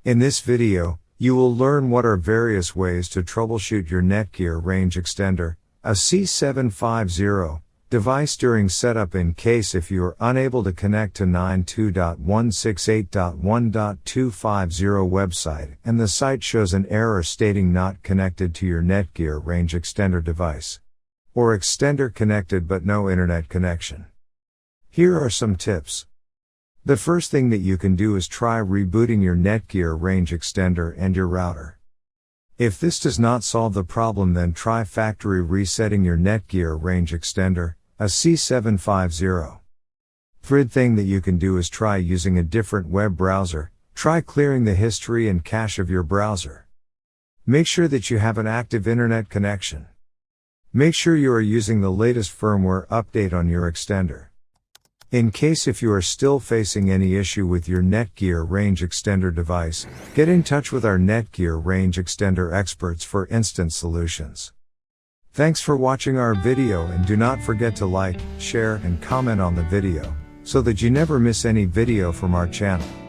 In this video, you will learn what are various ways to troubleshoot your Netgear range extender, AC750, device during setup in case if you are unable to connect to 92.168.1.250 website and the site shows an error stating not connected to your Netgear range extender device. Or extender connected but no internet connection. Here are some tips. The first thing that you can do is try rebooting your Netgear range extender and your router. If this does not solve the problem, then try factory resetting your Netgear range extender, AC750. Third thing that you can do is try using a different web browser. Try clearing the history and cache of your browser. Make sure that you have an active internet connection. Make sure you are using the latest firmware update on your extender. In case if you are still facing any issue with your Netgear range extender device, get in touch with our Netgear range extender experts for instant solutions. Thanks for watching our video, and do not forget to like, share and comment on the video, so that you never miss any video from our channel.